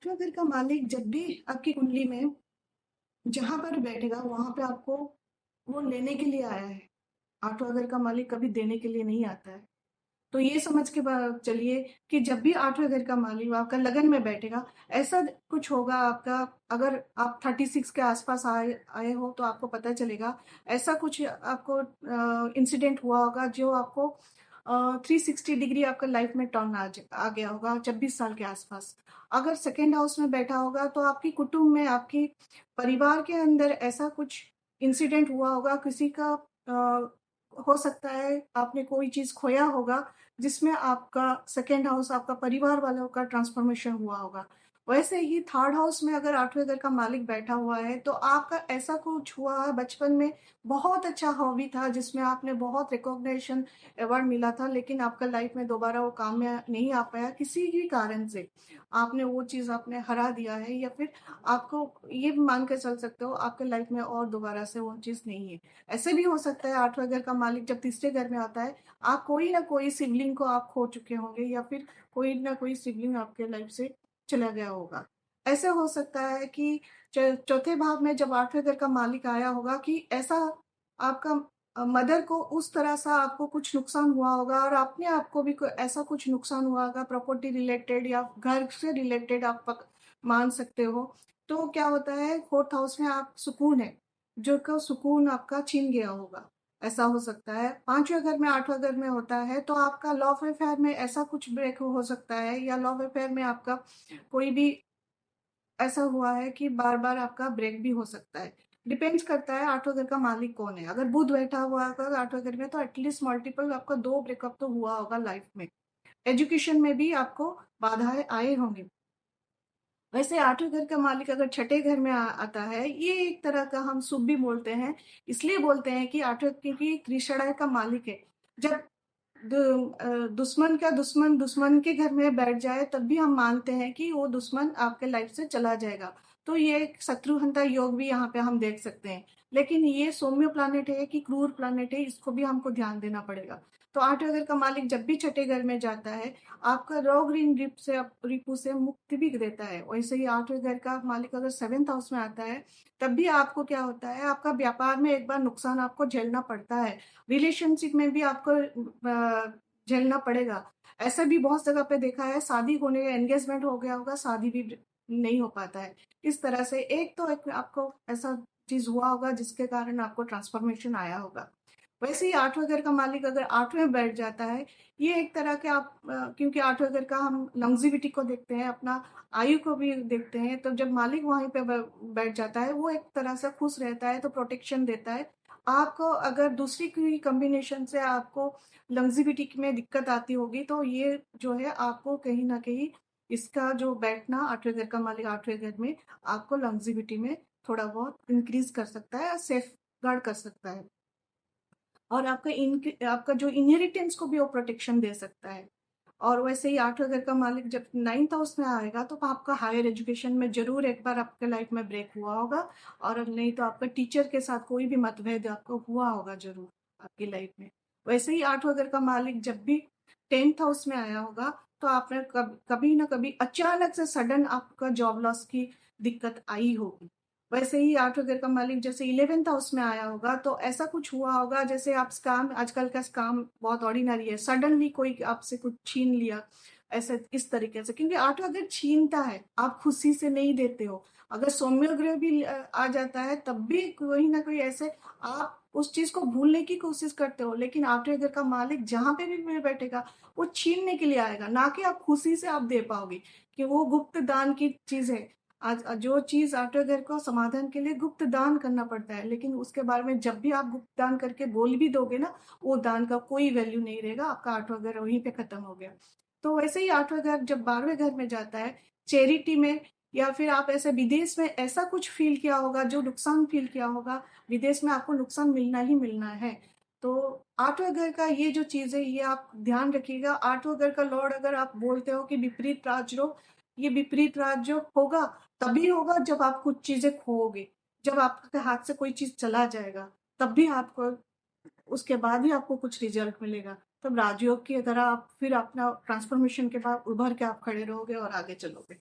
आठवें घर का मालिक जब भी आपकी कुंडली में जहां पर बैठेगा वहां पे आपको वो लेने के लिए आया है। आठवां घर का मालिक कभी देने के लिए नहीं आता है। तो ये समझ के चलिए कि जब भी आठवें घर का मालिक आपका लगन में बैठेगा, ऐसा कुछ होगा आपका। अगर आप 36 के आसपास आए आए हो तो आपको पता चलेगा। ऐसा कुछ आपको इंसिडेंट हुआ होगा जो आपको 360 डिग्री आपका लाइफ में टर्न आ गया होगा 26 साल के आसपास। अगर सेकेंड हाउस में बैठा होगा तो आपकी कुटुंब में, आपकी परिवार के अंदर ऐसा कुछ इंसिडेंट हुआ होगा। किसी का हो सकता है आपने कोई चीज खोया होगा जिसमें आपका सेकेंड हाउस, आपका परिवार वालों का ट्रांसफॉर्मेशन हुआ होगा। वैसे ही थर्ड हाउस में अगर आठवें घर का मालिक बैठा हुआ है तो आपका ऐसा कुछ हुआ है बचपन में, बहुत अच्छा हॉबी था जिसमें आपने बहुत रिकॉग्निशन, अवार्ड मिला था, लेकिन आपका लाइफ में दोबारा वो काम में नहीं आ पाया किसी भी कारण से। आपने वो चीज आपने हरा दिया है, या फिर आपको ये मान के चल सकते हो आपके लाइफ में और दोबारा से वो चीज नहीं है। ऐसे भी हो सकता है आठवें घर का मालिक जब तीसरे घर में आता है, आप कोई ना कोई सिबलिंग को आप खो चुके होंगे, या फिर कोई ना कोई सिबलिंग आपके लाइफ से चला गया होगा। ऐसे हो सकता है कि चौथे भाव में जब आठवें घर का मालिक आया होगा कि ऐसा आपका मदर को उस तरह सा आपको कुछ नुकसान हुआ होगा, और अपने आप को भी ऐसा कुछ नुकसान हुआ होगा प्रॉपर्टी रिलेटेड या घर से रिलेटेड, आप मान सकते हो। तो क्या होता है, फोर्थ हाउस में आप सुकून है जो का सुकून आपका छीन गया होगा। ऐसा हो सकता है। पांचवें घर में, आठवें घर में होता है तो आपका लव अफेयर में ऐसा कुछ ब्रेक हो सकता है, या लव अफेयर में आपका कोई भी ऐसा हुआ है कि बार बार आपका ब्रेक भी हो सकता है। डिपेंड्स करता है आठवें घर का मालिक कौन है। अगर बुध बैठा हुआ है आठवें घर में तो एटलीस्ट मल्टीपल आपका 2 ब्रेकअप तो हुआ होगा लाइफ में। एजुकेशन में भी आपको बाधाएं आए होंगे। वैसे आठवें घर का मालिक अगर छठे घर में आता है, ये एक तरह का हम शुभ भी बोलते हैं। इसलिए बोलते हैं कि आठवें, क्योंकि त्रिषणाय का मालिक है। जब दुश्मन का दुश्मन दुश्मन के घर में बैठ जाए तब भी हम मानते हैं कि वो दुश्मन आपके लाइफ से चला जाएगा। तो ये एक शत्रुहंता योग भी यहाँ पे हम देख सकते हैं। लेकिन ये सौम्य प्लानेट है कि क्रूर प्लानेट है, इसको भी हमको ध्यान देना पड़ेगा। तो आठवें घर का मालिक जब भी छठे घर में जाता है, आपका रोग ऋण रिपु से मुक्ति भी देता है। वैसे ही आठवें घर का मालिक अगर सेवेंथ हाउस में आता है, तब भी आपको क्या होता है, आपका व्यापार में एक बार नुकसान आपको झेलना पड़ता है। रिलेशनशिप में भी आपको झेलना पड़ेगा। ऐसा भी बहुत जगह पे देखा है, शादी होने, एंगेजमेंट हो गया होगा, शादी भी नहीं हो पाता है। इस तरह से एक तो एक आपको ऐसा चीज हुआ होगा जिसके कारण आपको ट्रांसफॉर्मेशन आया होगा। वैसे ही आठवें घर का मालिक अगर आठवें में बैठ जाता है, ये एक तरह के आप क्योंकि आठवें घर का हम लॉन्जिविटी को देखते हैं, अपना आयु को भी देखते हैं। तो जब मालिक वहीं पे बैठ जाता है, वो एक तरह से खुश रहता है तो प्रोटेक्शन देता है आपको। अगर दूसरी कोई कॉम्बिनेशन से आपको लॉन्जिविटी में दिक्कत आती होगी तो ये जो है आपको कहीं ना कहीं इसका जो बैठना आठवें घर का मालिक आठवें घर में आपको लॉन्जिविटी में थोड़ा बहुत इंक्रीज कर सकता है, सेफ गार्ड कर सकता है। और आपका जो इनहेरिटेंस को भी वो प्रोटेक्शन दे सकता है। और वैसे ही आठवें घर का मालिक जब 9th हाउस में आएगा तो आपका हायर एजुकेशन में जरूर एक बार आपके लाइफ में ब्रेक हुआ होगा, और नहीं तो आपका टीचर के साथ कोई भी मतभेद आपको हुआ होगा जरूर आपकी लाइफ में। वैसे ही आठवें घर का मालिक जब भी 10th हाउस में आया होगा तो आपने कभी ना कभी अचानक से सडन आपका जॉब लॉस की दिक्कत आई होगी। वैसे ही आठवें घर का मालिक जैसे 11th हाउस में आया होगा तो ऐसा कुछ हुआ होगा जैसे आप स्कैम, आजकल का स्कैम बहुत ऑर्डिनरी है, सडनली कोई आपसे कुछ छीन लिया, ऐसे इस तरीके से। क्योंकि आठवां घर छीनता है, आप खुशी से नहीं देते हो। अगर सौम्य ग्रह भी आ जाता है तब भी कोई ना कोई ऐसे आप उस चीज को भूलने की कोशिश करते हो, लेकिन आठवें घर का मालिक जहां पे भी बैठेगा वो छीनने के लिए आएगा, ना कि आप खुशी से आप दे पाओगे। कि वो गुप्त दान की चीज है। आज जो चीज आठवें घर को समाधान के लिए गुप्त दान करना पड़ता है, लेकिन उसके बारे में जब भी आप गुप्त दान करके बोल भी दोगे ना, वो दान का कोई वैल्यू नहीं रहेगा, आपका आठवां घर वहीं पे खत्म हो गया। तो वैसे ही आठवां घर जब 12वें घर में जाता है, चैरिटी में, या फिर आप ऐसे विदेश में ऐसा कुछ फील किया होगा, जो नुकसान फील किया होगा, विदेश में आपको नुकसान मिलना ही मिलना है। तो आठवें घर का ये जो चीज है ये आप ध्यान रखिएगा। आठवें घर का लॉर्ड अगर आप बोलते हो कि विपरीत राजयोग, ये विपरीत राजयोग होगा तभी होगा जब आप कुछ चीजें खोओगे, जब आपके हाथ से कोई चीज चला जाएगा, तब भी आपको, उसके बाद ही आपको कुछ रिजल्ट मिलेगा। तब राजयोग की तरह आप फिर अपना ट्रांसफॉर्मेशन के बाद उभर के आप खड़े रहोगे और आगे चलोगे।